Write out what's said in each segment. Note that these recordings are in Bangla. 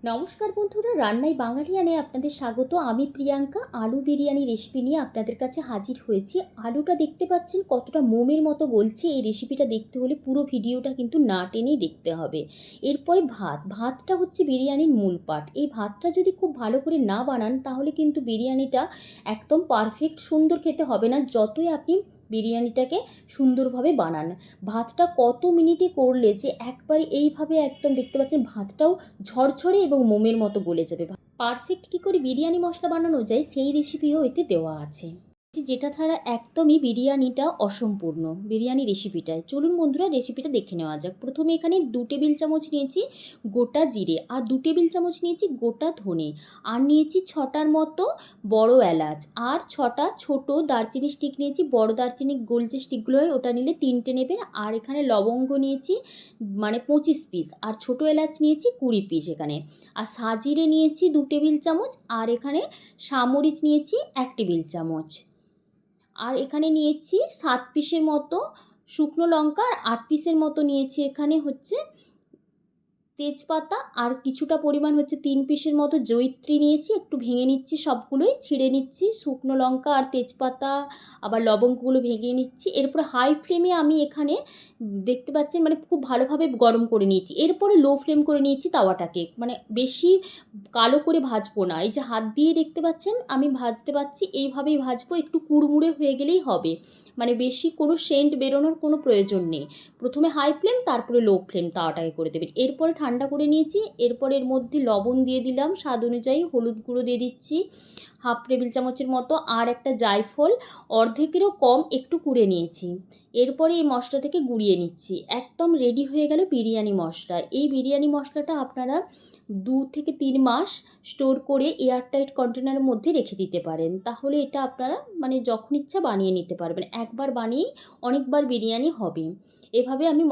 নমস্কার বন্ধুরা, রান্নায় বাঙালিয়ানে আপনাদের স্বাগত। আমি প্রিয়াঙ্কা আলু বিরিয়ানি রেসিপি নিয়ে আপনাদের কাছে হাজির হয়েছি। আলুটা দেখতে পাচ্ছেন কতটা মোমের মতো গলছে। এই রেসিপিটা দেখতে হলে পুরো ভিডিওটা কিন্তু না টেনেই দেখতে হবে। এরপরে ভাতটা হচ্ছে বিরিয়ানির মূল পার্ট। এই ভাতটা যদি খুব ভালো করে না বানান তাহলে কিন্তু বিরিয়ানিটা একদম পারফেক্ট সুন্দর খেতে হবে না, যতই আপনি বিরিয়ানিটাকে সুন্দরভাবে বানান। ভাতটা কত মিনিটে করলে যে একবারে এইভাবে একদম দেখতে পাচ্ছেন ভাতটাও ঝরঝরে এবং মোমের মতো গলে যাবে। পারফেক্ট কী করে বিরিয়ানি মশলা বানানো যায় সেই রেসিপিও এতে দেওয়া আছে, যেটা ছাড়া একদমই বিরিয়ানিটা অসম্পূর্ণ বিরিয়ানি রেসিপিটায়। চলুন বন্ধুরা রেসিপিটা দেখে নেওয়া যাক। প্রথমে এখানে 2 টেবিল চামচ নিয়েছি গোটা জিরে, আর 2 টেবিল চামচ নিয়েছি গোটা ধনে, আর নিয়েছি 6টার মতো বড় এলাচ, আর 6টা ছোট দারচিনি স্টিক নিয়েছি। বড় দারচিনি গোল যে স্টিকগুলো হয় ওটা নিলে 3টে নেবেন। আর এখানে লবঙ্গ নিয়েছি মানে 25 পিস, আর ছোট এলাচ নিয়েছি 20 পিস এখানে। আর সাজিরে নিয়েছি 2 টেবিল চামচ, আর এখানে সামরিচ নিয়েছি 1 টেবিল চামচ। আর এখানে নিয়েছি 7 পিসের মতো শুকনো লঙ্কা, আর 8 পিসের মতো নিয়েছি এখানে হচ্ছে তেজপাতা, আর কিছুটা পরিমাণ হচ্ছে 3 পিসের মতো জয়িত্রী নিয়েছি। একটু ভেঙে নিচ্ছি, সবগুলোই ছিঁড়ে নিচ্ছি। শুকনো লঙ্কা আর তেজপাতা আবার লবঙ্গগুলো ভেঙে নিচ্ছি। এরপরে হাই ফ্লেমে আমি এখানে দেখতে পাচ্ছেন মানে খুব ভালোভাবে গরম করে নিয়েছি। এরপরে লো ফ্লেম করে নিয়েছি তাওয়াটাকে, মানে বেশি কালো করে ভাজবো না। এই যে হাত দিয়ে দেখতে পাচ্ছেন আমি ভাজতে পারছি, এইভাবেই ভাজবো। একটু কুড়মুড়ে হয়ে গেলেই হবে, মানে বেশি কোনো সেন্ট বেরোনোর কোনো প্রয়োজন নেই। প্রথমে হাই ফ্লেম তারপরে লো ফ্লেম তাওয়াটাকে করে দেবেন। এরপরে ঠান্ডা করে নিয়েছি। এরপরে এর মধ্যে লবণ দিয়ে দিলাম স্বাদ অনুযায়ী, হলুদ গুঁড়ো দিয়ে দিচ্ছি 1/2 টেবিল চামচের মতো, আর একটা জায়ফল অর্ধেকেরও কম একটু কুড়ে নিয়েছি। এরপরে এই মশলাটাকে গুঁড়িয়ে নিচ্ছি। একদম রেডি হয়ে গেল বিরিয়ানি মশলা। এই বিরিয়ানি মশলাটা আপনারা 2 থেকে 3 মাস স্টোর করে এয়ারটাইট কন্টেনারের মধ্যে রেখে দিতে পারেন। তাহলে এটা আপনারা মানে যখন ইচ্ছা বানিয়ে নিতে পারবেন। একবার বানিয়েই অনেকবার বিরিয়ানি হবে। এভাবে আমি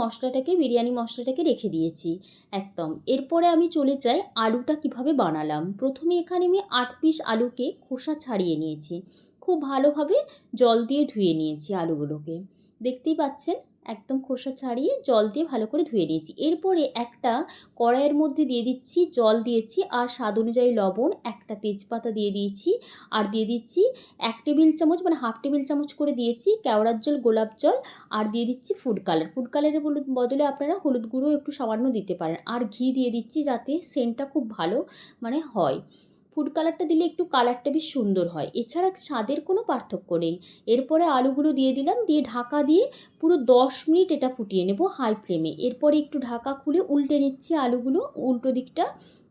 বিরিয়ানি মশলাটাকে রেখে দিয়েছি একদম। এরপরে আমি চলে যাই আলুটা কিভাবে বানালাম। প্রথমে এখানে আমি 8 পিস আলুকে খোসা ছাড়িয়ে নিয়েছি। খুব ভালোভাবে জল দিয়ে ধুয়ে নিয়েছি আলুগুলোকে, দেখতেই পাচ্ছেন একদম খোসা ছাড়িয়ে জল দিয়ে ভালো করে ধুয়ে নিয়েছি। এরপরে একটা কড়াইয়ের মধ্যে দিয়ে দিচ্ছি, জল দিয়েছি, আর স্বাদ অনুযায়ী লবণ, একটা তেজপাতা দিয়ে দিয়েছি, আর দিয়ে দিচ্ছি 1 টেবিল চামচ মানে হাফ টেবিল চামচ করে দিয়েছি কেওড়ার জল, গোলাপ জল, আর দিয়ে দিচ্ছি ফুড কালার। ফুড কালারের বদলে আপনারা হলুদ গুঁড়ো একটু সামান্য দিতে পারেন। আর ঘি দিয়ে দিচ্ছি যাতে সেন্টটা খুব ভালো মানে হয়। ফুড কালারটা দিলে একটু কালারটা বেশ সুন্দর হয়, এছাড়া স্বাদের কোনো পার্থক্য নেই। এরপরে আলুগুলো দিয়ে দিলাম, দিয়ে ঢাকা দিয়ে পুরো 10 মিনিট এটা ফুটিয়ে নেব হাই ফ্লেমে। এরপরে একটু ঢাকা খুলে উল্টে নিচ্ছি আলুগুলো, উল্টো দিকটা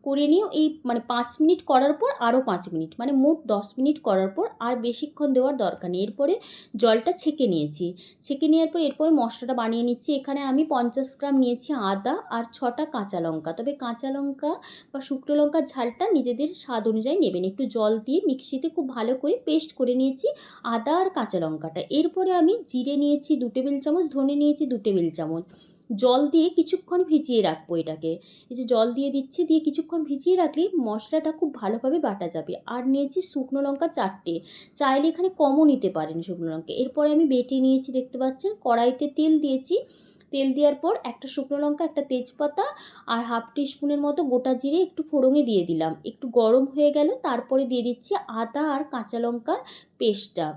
করে নিয়ে এই মানে 5 মিনিট করার পর আরও 5 মিনিট, মানে মোট 10 মিনিট করার পর আর বেশিক্ষণ দেওয়ার দরকার নেই। এরপরে জলটা ছেঁকে নিয়েছি। ছেঁকে নেওয়ার পর এরপরে মশলাটা বানিয়ে নিচ্ছি। এখানে আমি 50 গ্রাম নিয়েছি আদা, আর 6টা কাঁচা লঙ্কা। তবে কাঁচা লঙ্কা বা শুকনো লঙ্কার ঝালটা নিজেদের স্বাদ অনুযায়ী নেবেন। একটু জল দিয়ে মিক্সিতে খুব ভালো করে পেস্ট করে নিয়েছি আদা আর কাঁচা লঙ্কাটা। এরপরে আমি জিরে নিয়েছি 2 টেবিল চামচ, ধনে নিয়েছি 2 টেবিল চামচ। জল দিয়ে কিছুক্ষণ ভিজিয়ে রাখবো এটাকে। এই যে জল দিয়ে দিচ্ছি, দিয়ে কিছুক্ষণ ভিজিয়ে রাখলে মশলাটা খুব ভালোভাবে বাটা যাবে। আর নিয়েছি শুকনো লঙ্কা 4টে, চাইলে এখানে কমও নিতে পারেন শুকনো লঙ্কা। এরপরে আমি বেটে নিয়েছি, দেখতে পাচ্ছেন কড়াইতে তেল দিয়েছি। তেল দেওয়ার পর একটা শুকনো লঙ্কা, একটা তেজপাতা, আর হাফ টিস্পুনের মতো গোটা জিরে একটু ফোড়নে দিয়ে দিলাম। একটু গরম হয়ে গেল, তারপরে দিয়ে দিচ্ছি আদা আর কাঁচা লঙ্কার পেস্টটা।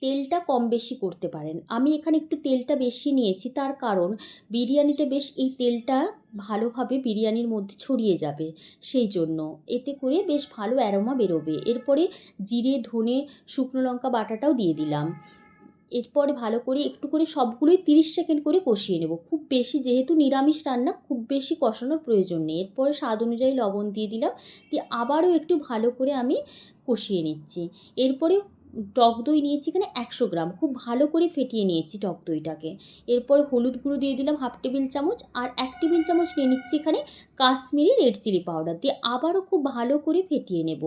তেলটা কম বেশি করতে পারেন, আমি এখানে একটু তেলটা বেশি নিয়েছি, তার কারণ বিরিয়ানিটা বেশ এই তেলটা ভালোভাবে বিরিয়ানির মধ্যে ছড়িয়ে যাবে, সেই জন্য এতে করে বেশ ভালো অ্যারোমা বেরোবে। এরপরে জিরে, ধনে, শুকনো লঙ্কা বাটাটাও দিয়ে দিলাম। এরপরে ভালো করে একটু করে সবগুলোই 30 সেকেন্ড করে কষিয়ে নেব। খুব বেশি, যেহেতু নিরামিষ রান্না, খুব বেশি কষানোর প্রয়োজন নেই। এরপরে স্বাদ অনুযায়ী লবণ দিয়ে দিলাম, দিয়ে আবারও একটু ভালো করে আমি কষিয়ে নিচ্ছি। এরপরে টক দই নিয়েছি এখানে 100 গ্রাম, খুব ভালো করে ফেটিয়ে নিয়েছি টক দইটাকে। এরপরে হলুদ গুঁড়ো দিয়ে দিলাম হাফ টেবিল চামচ, আর 1 টেবিল চামচ নিয়ে নিচ্ছি এখানে কাশ্মীরি রেড চিলি পাউডার, দিয়ে আবারও খুব ভালো করে ফেটিয়ে নেব।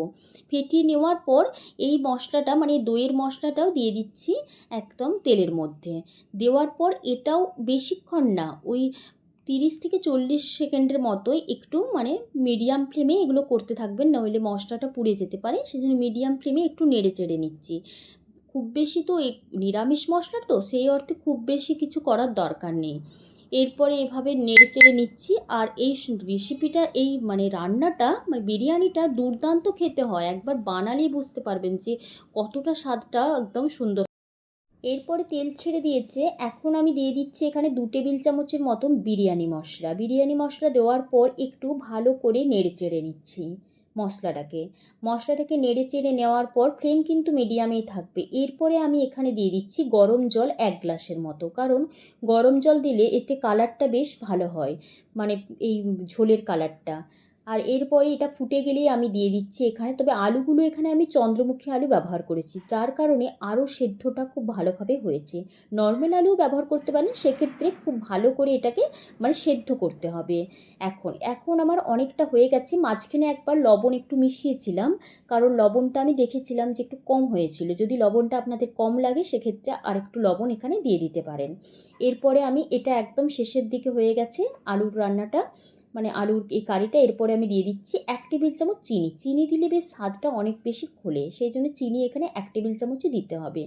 ফেটিয়ে নেওয়ার পর এই মশলাটা মানে দইয়ের মশলাটাও দিয়ে দিচ্ছি একদম তেলের মধ্যে। দেওয়ার পর এটাও বেশিক্ষণ না, ওই 30 থেকে 40 সেকেন্ডের মতোই একটু মানে মিডিয়াম ফ্লেমে এগুলো করতে থাকবেন, নইলে মশলাটা পুড়ে যেতে পারে। সেজন্য মিডিয়াম ফ্লেমে একটু নেড়ে চেড়ে নিচ্ছি। খুব বেশি তো নিরামিষ মশলা তো, সেই অর্থে খুব বেশি কিছু করার দরকার নেই। এরপরে এভাবে নেড়েচেড়ে নিচ্ছি। আর এই রেসিপিটা, এই মানে রান্নাটা, মানে বিরিয়ানিটা দুর্দান্ত খেতে হয়। একবার বানালেই বুঝতে পারবেন যে কতটা স্বাদটা একদম সুন্দর। এরপরে তেল ছেড়ে দিয়েছে। এখন আমি দিয়ে দিচ্ছি এখানে 2 টেবিল চামচের মতন বিরিয়ানি মশলা। বিরিয়ানি মশলা দেওয়ার পর একটু ভালো করে নেড়েচেড়ে নিচ্ছি মশলাটাকে। মশলাটাকে নেড়েচেড়ে নেওয়ার পর ফ্লেম কিন্তু মিডিয়ামেই থাকবে। এরপরে আমি এখানে দিয়ে দিচ্ছি গরম জল 1 গ্লাসের মতো। কারণ গরম জল দিলে এতে কালারটা বেশ ভালো হয়, মানে এই ঝোলের কালারটা। আর এরপরে এটা ফুটে গেলেই আমি দিয়ে দিচ্ছি এখানে, তবে আলুগুলো এখানে আমি চন্দ্রমুখী আলু ব্যবহার করেছি, যার কারণে আরও সেদ্ধটা খুব ভালোভাবে হয়েছে। নর্মাল আলুও ব্যবহার করতে পারেন, সেক্ষেত্রে খুব ভালো করে এটাকে মানে সেদ্ধ করতে হবে। এখন আমার অনেকটা হয়ে গেছে। মাঝখানে একবার লবণ একটু মিশিয়েছিলাম, কারণ লবণটা আমি দেখেছিলাম যে একটু কম হয়েছিল। যদি লবণটা আপনাদের কম লাগে সেক্ষেত্রে আরেকটু লবণ এখানে দিয়ে দিতে পারেন। এরপরে আমি এটা একদম শেষের দিকে হয়ে গেছে আলুর রান্নাটা, মানে আলুর এই কারিটা। এরপরে আমি দিয়ে দিচ্ছি 1 টেবিল চামচ চিনি। চিনি দিলে বেশ স্বাদটা অনেক বেশি খোলে, সেই জন্য চিনি এখানে 1 টেবিল চামচই দিতে হবে।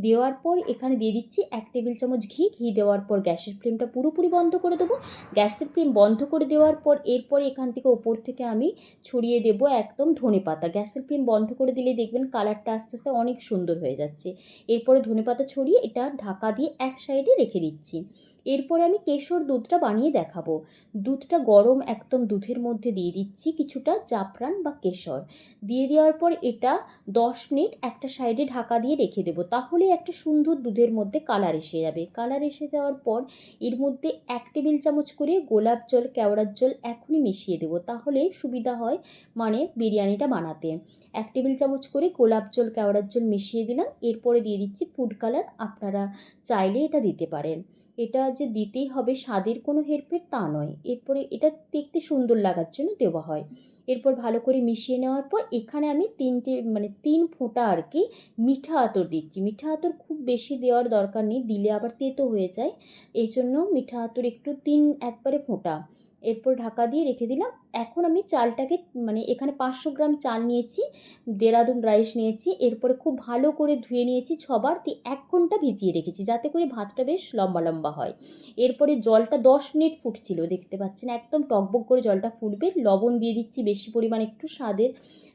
দেওয়ার পর এখানে দিয়ে দিচ্ছি 1 টেবিল চামচ ঘি। ঘি দেওয়ার পর গ্যাসের ফ্লেমটা পুরোপুরি বন্ধ করে দেবো। গ্যাসের ফ্লেম বন্ধ করে দেওয়ার পর এরপরে এখান থেকে ওপর থেকে আমি ছড়িয়ে দেবো একদম ধনেপাতা। গ্যাসের ফ্লেম বন্ধ করে দিলে দেখবেন কালারটা আস্তে আস্তে অনেক সুন্দর হয়ে যাচ্ছে। এরপরে ধনেপাতা ছড়িয়ে এটা ঢাকা দিয়ে এক সাইডে রেখে দিচ্ছি। এরপরে আমি কেশর দুধটা বানিয়ে দেখাবো। দুধটা গরম একদম দুধের মধ্যে দিয়ে দিচ্ছি কিছুটা জাফরান বা কেশর। দিয়ে দেওয়ার পর এটা 10 মিনিট একটা সাইডে ঢাকা দিয়ে রেখে দেবো। তাহলেই একটা সুন্দর দুধের মধ্যে কালার এসে যাবে। কালার এসে যাওয়ার পর এর মধ্যে 1 টেবিল চামচ করে গোলাপ জল, কেওড়ার জল এখনই মিশিয়ে দেবো, তাহলে সুবিধা হয় মানে বিরিয়ানিটা বানাতে। 1 টেবিল চামচ করে গোলাপ জল, কেওড়ার জল মিশিয়ে দিলাম। এরপরে দিয়ে দিচ্ছি ফুড কালার। আপনারা চাইলে এটা দিতে পারেন। এটা যে দিতেই হবে স্বাদের কোনো হেরফের তা নয়। এরপরে এটা দেখতে সুন্দর লাগার জন্য দেওয়া হয়। এরপর ভালো করে মিশিয়ে নেওয়ার পর এখানে আমি 3 ফোঁটা আর কি মিঠা আতর দিচ্ছি। মিঠা আতর খুব বেশি দেওয়ার দরকার নেই, দিলে আবার তেতো হয়ে যায়। এই জন্য মিঠা আতর একটু একবারে ফোঁটা। এরপর ঢাকা দিয়ে রেখে দিলাম। এখন আমি চালটাকে, মানে এখানে 500 গ্রাম চাল নিয়েছি, দেরাদুন রাইস নিয়েছি। এরপরে খুব ভালো করে ধুয়ে নিয়েছি 6 বার, 1 ঘন্টা ভিজিয়ে রেখেছি যাতে করে ভাতটা বেশ লম্বা লম্বা হয়। এরপরে জলটা 10 মিনিট ফুটছিল, দেখতে পাচ্ছেন একদম টকবক করে জলটা ফুটবে। লবণ দিয়ে দিচ্ছি বেশি পরিমাণ একটু,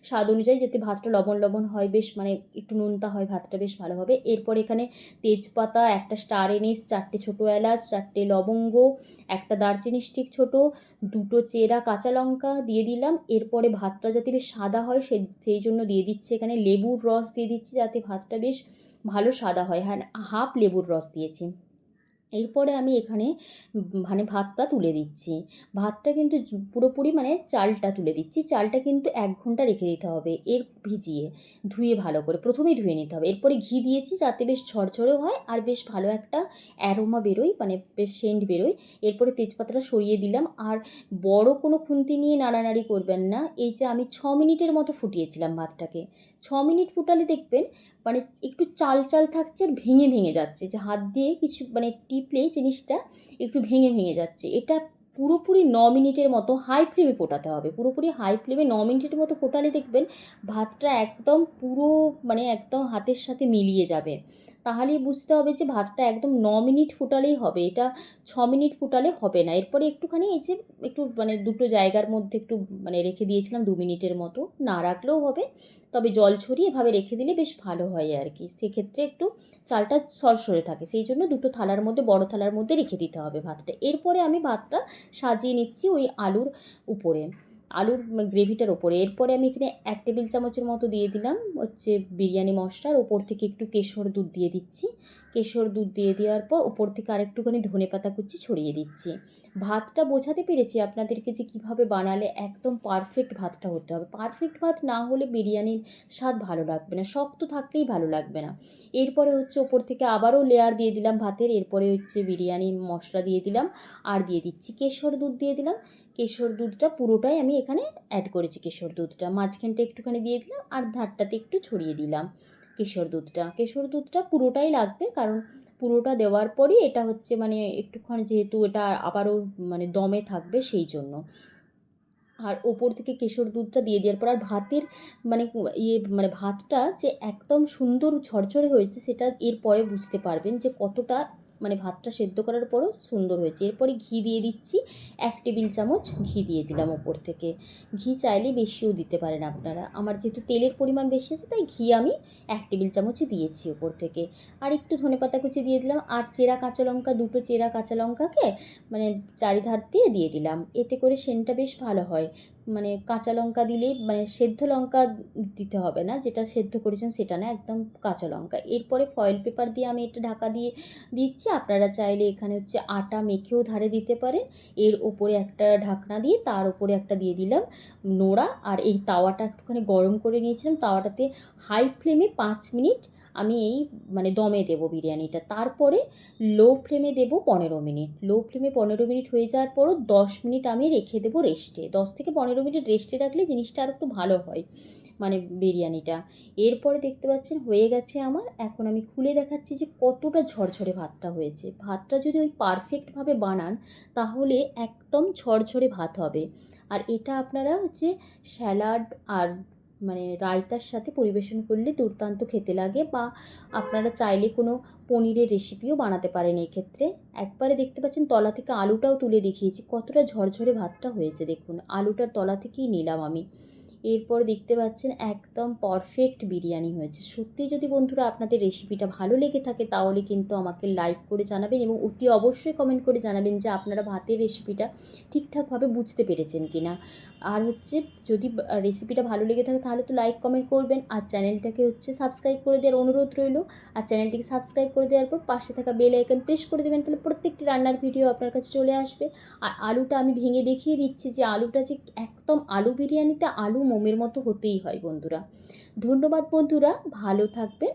স্বাদ অনুযায়ী, যাতে ভাতটা লবণ লবণ হয়, বেশ মানে একটু নোনতা হয় ভাতটা বেশ ভালোভাবে। এরপর এখানে তেজপাতা, একটা স্টার এনিস, 4টে ছোটো এলাচ, 4টে লবঙ্গ, একটা দারচিনি স্টিক ছোটো, 2টো চেরা কাঁচা লঙ্কা দিয়ে দিলাম। এরপরে ভাতটা যাতে বেশ সাদা হয় সেই জন্য দিয়ে দিচ্ছি এখানে লেবুর রস দিয়ে দিচ্ছি, যাতে ভাতটা বেশ ভালো সাদা হয়। হ্যাঁ, হাফ লেবুর রস দিয়েছি। এরপরে আমি এখানে মানে ভাতটা তুলে দিচ্ছি। ভাতটা কিন্তু পুরোপুরি মানে চালটা তুলে দিচ্ছি। চালটা কিন্তু 1 ঘন্টা রেখে দিতে হবে ভিজিয়ে, ধুয়ে ভালো করে প্রথমেই ধুয়ে নিতে হবে। এরপরে ঘি দিয়েছি যাতে বেশ ঝরঝরেও হয় আর বেশ ভালো একটা অ্যারোমা বেরোয়, মানে বেশ সেন্ট বেরোয়। এরপরে তেজপাতাটা সরিয়ে দিলাম। আর বড় কোনো খুন্তি নিয়ে নাড়ানাড়ি করবেন না। এই যে আমি 6 মিনিটের মতো ফুটিয়েছিলাম ভাতটাকে। 6 মিনিট ফুটালে দেখবেন মানে একটু চাল চাল থাকছে আর ভেঙে ভেঙে যাচ্ছে, যে হাত দিয়ে কিছু মানে টিপলে জিনিসটা একটু ভেঙে ভেঙে যাচ্ছে। এটা পুরোপুরি 9 মিনিটের মতো হাই ফ্লেমে ফোটাতে হবে। পুরোপুরি হাই ফ্লেমে 9 মিনিটের মতো ফোটালে দেখবেন ভাতটা একদম পুরো মানে একদম হাতের সাথে মিলিয়ে যাবে। তাহলেই বুঝতে হবে যে ভাতটা একদম 9 মিনিট ফোটালেই হবে, এটা 6 মিনিট ফোটালে হবে না। এরপরে একটুখানি এই যে একটু মানে দুটো জায়গার মধ্যে একটু মানে রেখে দিয়েছিলাম 2 মিনিটের মতো, না রাখলেও হবে, তবে জল ছড়িয়ে এভাবে রেখে দিলে বেশ ভালো হয় আর কি। সেক্ষেত্রে একটু চালটা সরসরে থাকে, সেই জন্য দুটো থালার মধ্যে, বড় থালার মধ্যে রেখে দিতে হবে ভাতটা। এরপরে আমি ভাতটা সাজিয়ে নিচ্ছি ওই আলুর উপরে, আলুর গ্রেভিটার ওপরে। এরপরে আমি এখানে 1 টেবিল চামচের মতো দিয়ে দিলাম হচ্ছে বিরিয়ানি মশলার, ওপর থেকে একটু কেশর দুধ দিয়ে দিচ্ছি। কেশর দুধ দিয়ে দেওয়ার পর ওপর থেকে আরেকটুখানি ধনেপাতা কুচি ছড়িয়ে দিচ্ছি। ভাতটা বোঝাতে পেরেছি আপনাদেরকে যে কীভাবে বানালে একদম পারফেক্ট ভাতটা হতে হবে। পারফেক্ট ভাত না হলে বিরিয়ানির স্বাদ ভালো লাগবে না, শক্ত থাকলেই ভালো লাগবে না। এরপরে হচ্ছে ওপর থেকে আবারও লেয়ার দিয়ে দিলাম ভাতের। এরপরে হচ্ছে বিরিয়ানি মশলা দিয়ে দিলাম, আর দিয়ে দিচ্ছি কেশর দুধ দিয়ে দিলাম। কেশর দুধটা পুরোটাই আমি এখানে অ্যাড করেছি। কেশর দুধটা মাঝখানটা একটুখানি দিয়ে দিলাম আর ধারটাতে একটু ছড়িয়ে দিলাম কেশর দুধটা পুরোটাই লাগবে, কারণ পুরোটা দেওয়ার পরই এটা হচ্ছে মানে একটুখানি, যেহেতু এটা আবারও মানে দমে থাকবে সেই জন্য। আর ওপর থেকে কেশর দুধটা দিয়ে দেওয়ার পর আর ভাতের মানে মানে ভাতটা যে একদম সুন্দর ঝরঝরে হয়েছে সেটা এরপরে বুঝতে পারবেন যে কতটা মানে ভাতটা সেদ্ধ করার পরও সুন্দর হয়েছে। এরপরে ঘি দিয়ে দিচ্ছি, 1 টেবিল চামচ ঘি দিয়ে দিলাম ওপর থেকে। ঘি চাইলে বেশিও দিতে পারেন আপনারা। আমার যেহেতু তেলের পরিমাণ বেশি আছে তাই ঘি আমি 1 টেবিল চামচই দিয়েছি ওপর থেকে। আর একটু ধনেপাতা কুচি দিয়ে দিলাম, আর চেরা কাঁচা লঙ্কা, 2টো চেরা কাঁচা লঙ্কাকে মানে চারিধার দিয়ে দিলাম। এতে করে সেন্টটা বেশ ভালো হয়। মানে কাঁচা লঙ্কা দিলেই, মানে সেদ্ধ লঙ্কা দিতে হবে না, যেটা সেদ্ধ করেছেন সেটা না, একদম কাঁচা লঙ্কা। এরপরে ফয়েল পেপার দিয়ে আমি এটা ঢাকা দিয়ে দিচ্ছি। আপনারা চাইলে এখানে হচ্ছে আটা মেখেও ধারে দিতে পারেন। এর ওপরে একটা ঢাকনা দিয়ে তার ওপরে একটা দিয়ে দিলাম নোড়া। আর এই তাওয়াটা একটুখানি গরম করে নিয়েছিলাম, তাওয়াটাতে হাই ফ্লেমে 5 মিনিট আমি এই মানে দমে দেবো বিরিয়ানিটা। তারপরে লো ফ্লেমে দেবো 15 মিনিট। লো ফ্লেমে 15 মিনিট হয়ে যাওয়ার পরও 10 মিনিট আমি রেখে দেবো রেস্টে। 10 থেকে 15 মিনিট রেস্টে রাখলে জিনিসটা আর একটু ভালো হয়, মানে বিরিয়ানিটা। এরপরে দেখতে পাচ্ছেন হয়ে গেছে আমার। এখন আমি খুলে দেখাচ্ছি যে কতটা ঝরঝরে ভাতটা হয়েছে। ভাতটা যদি ওই পারফেক্টভাবে বানান তাহলে একদম ঝরঝরে ভাত হবে। আর এটা আপনারা হচ্ছে স্যালাড আর মানে রায়তার সাথে পরিবেশন করলে দুর্দান্ত খেতে লাগে। বা আপনারা চাইলে কোনো পনিরের রেসিপিও বানাতে পারেন এই ক্ষেত্রে। একবারে দেখতে পাচ্ছেন তলা থেকে আলুটাও তুলে দেখিয়েছি, কতটা ঝরঝরে ভাতটা হয়েছে দেখুন। আলুটার তলা থেকেই নিলাম আমি। এরপর দেখতে পাচ্ছেন একদম পারফেক্ট বিরিয়ানি হয়েছে। সত্যি যদি বন্ধুরা আপনাদের রেসিপিটা ভালো লেগে থাকে তাহলে কিন্তু আমাকে লাইক করে জানাবেন, এবং অতি অবশ্যই কমেন্ট করে জানাবেন যে আপনারা ভাতের রেসিপিটা ঠিকঠাকভাবে বুঝতে পেরেছেন কিনা। আর হচ্ছে যদি রেসিপিটা ভালো লেগে থাকে তাহলে তো লাইক কমেন্ট করবেন, আর চ্যানেলটাকে হচ্ছে সাবস্ক্রাইব করে দেওয়ার অনুরোধ রইল। আর চ্যানেলটিকে সাবস্ক্রাইব করে দেওয়ার পর পাশে থাকা বেল আইকন প্রেস করে দেবেন, তাহলে প্রত্যেকটি রান্নার ভিডিও আপনার কাছে চলে আসবে। আর আলুটা আমি ভেঙে দেখিয়ে দিচ্ছি যে আলুটা যে একদম আলু বিরিয়ানিতে আলু মোমের মতো হতেই হয় বন্ধুরা। ধন্যবাদ বন্ধুরা, ভালো থাকবেন।